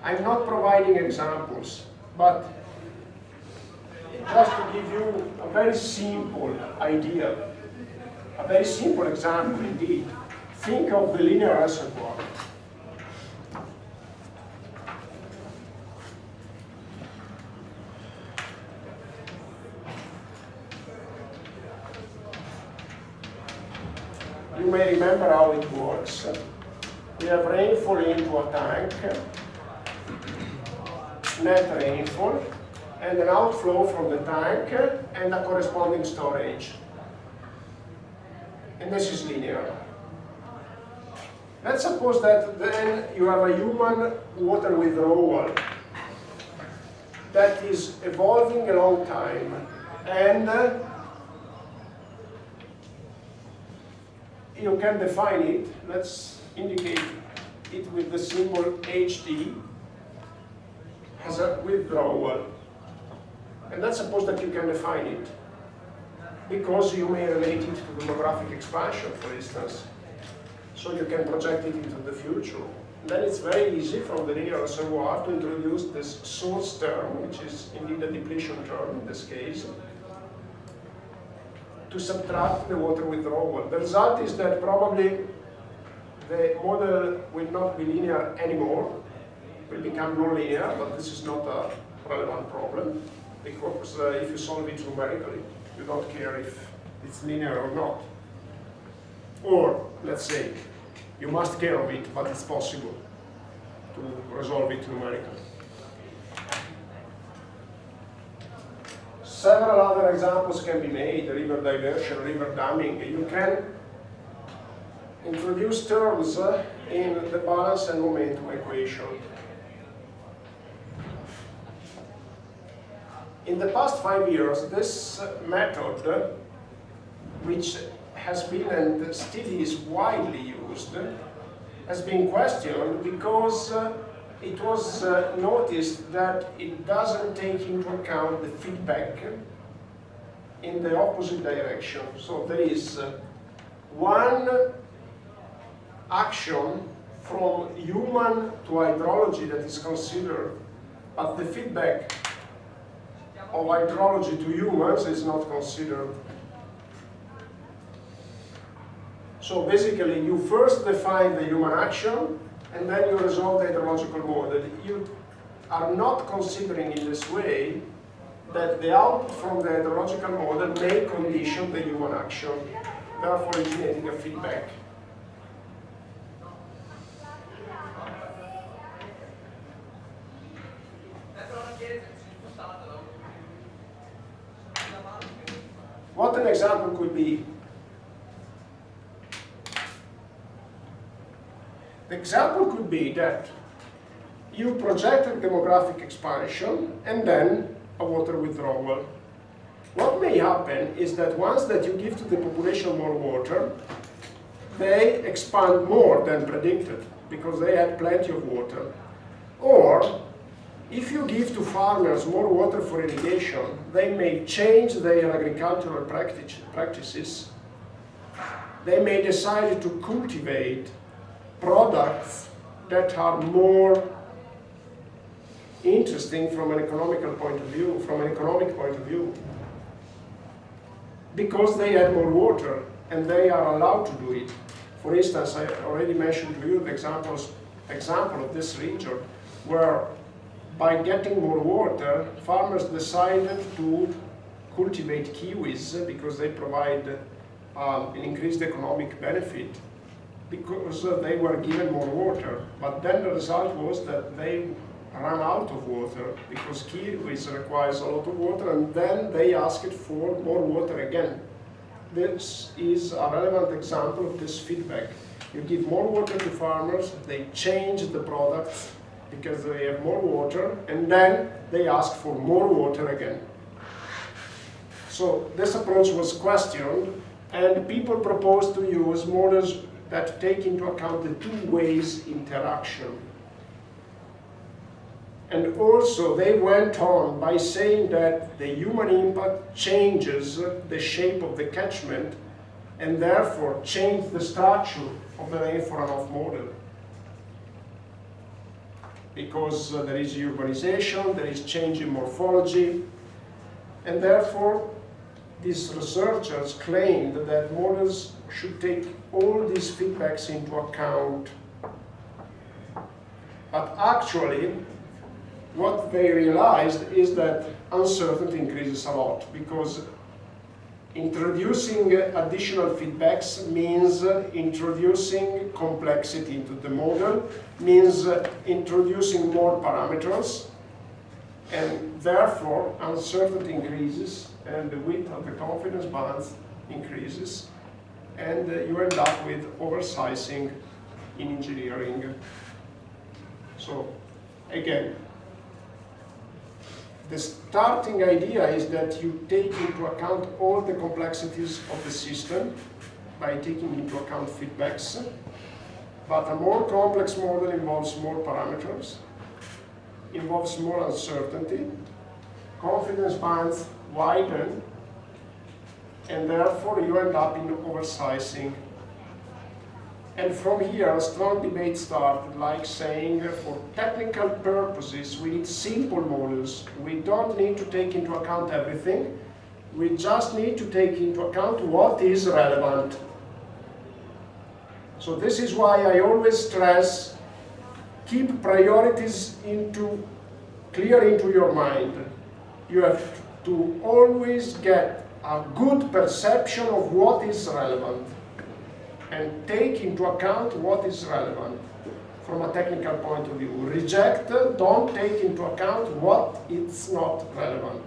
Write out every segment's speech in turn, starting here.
I'm not providing examples, but just to give you a very simple idea, a very simple example indeed. Think of the linear reservoir. You may remember how it works. We have rainfall into a tank, net rainfall, and an outflow from the tank and a corresponding storage. And this is linear. Let's suppose that then you have a human water withdrawal that is evolving a long time, and you can define it. Let's indicate it with the symbol HD as a withdrawal. And let's suppose that you can define it, because you may relate it to demographic expansion, for instance. So you can project it into the future. Then it's very easy from the linear reservoir to introduce this source term, which is indeed a depletion term in this case, to subtract the water withdrawal. The result is that probably the model will not be linear anymore, will become non-linear, but this is not a relevant problem, because if you solve it numerically, you don't care if it's linear or not. Or, let's say, you must care of it, but it's possible to resolve it numerically. Several other examples can be made: river diversion, river damming. You can introduce terms in the balance and momentum equation. In the past 5 years, this method, which has been and still is widely used, has been questioned because it was noticed that it doesn't take into account the feedback in the opposite direction. So there is one action from human to hydrology that is considered, but the feedback of hydrology to humans is not considered. So basically, you first define the human action, and then you resolve the hydrological model. You are not considering in this way that the output from the hydrological model may condition the human action, therefore originating a feedback. What an example could be? The example could be that you projected demographic expansion and then a water withdrawal. What may happen is that once that you give to the population more water, they expand more than predicted because they had plenty of water. Or if you give to farmers more water for irrigation, they may change their agricultural practices. They may decide to cultivate products that are more interesting from an economical point of view, because they had more water and they are allowed to do it. For instance, I already mentioned to you the example of this region where by getting more water, farmers decided to cultivate kiwis because they provide an increased economic benefit, because they were given more water. But then the result was that they ran out of water because kiwis requires a lot of water, and then they asked for more water again. This is a relevant example of this feedback. You give more water to farmers, they change the products because they have more water, and then they ask for more water again. So this approach was questioned, and people proposed to use models that take into account the two ways interaction. And also they went on by saying that the human impact changes the shape of the catchment and therefore change the structure of the rainfall runoff model. because there is urbanization, there is change in morphology, and therefore these researchers claimed that models should take all these feedbacks into account. But actually, what they realized is that uncertainty increases a lot, because introducing additional feedbacks means introducing complexity into the model, means introducing more parameters, and therefore uncertainty increases and the width of the confidence bands increases, and you end up with oversizing in engineering. So again, the starting idea is that you take into account all the complexities of the system by taking into account feedbacks, but a more complex model involves more parameters, involves more uncertainty, confidence bands widen, and therefore you end up in oversizing. And from here, a strong debate started, like saying, for technical purposes, we need simple models. We don't need to take into account everything. We just need to take into account what is relevant. So this is why I always stress, keep priorities clear into your mind. You have to always get a good perception of what is relevant, and take into account what is relevant from a technical point of view. Reject, don't take into account what is not relevant.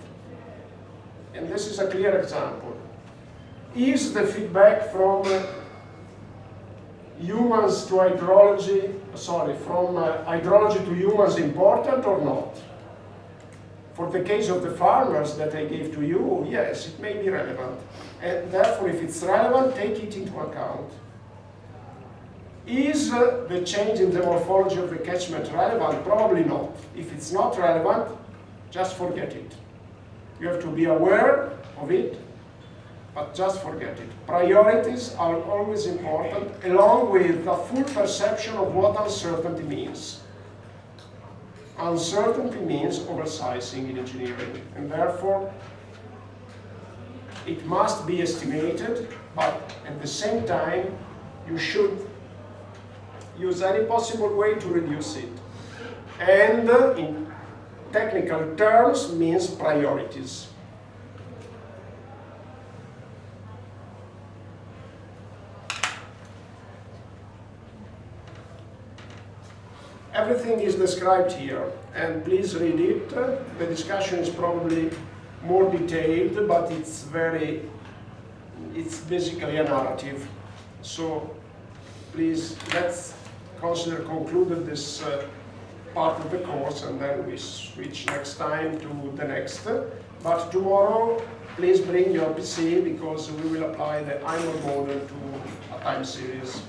And this is a clear example. Is the feedback from humans to hydrology, from hydrology to humans important or not? For the case of the farmers that I gave to you, yes, it may be relevant. And therefore, if it's relevant, take it into account. Is the change in the morphology of the catchment relevant? Probably not. If it's not relevant, just forget it. You have to be aware of it, but just forget it. Priorities are always important, along with a full perception of what uncertainty means. Uncertainty means oversizing in engineering, and therefore it must be estimated, but at the same time you should use any possible way to reduce it. And in technical terms means priorities. Everything is described here, and please read it. The discussion is probably more detailed, but it's basically a narrative. So please, let's consider concluded this part of the course, and then we switch next time to the next. But tomorrow, please bring your PC, because we will apply the Eimer model to a time series.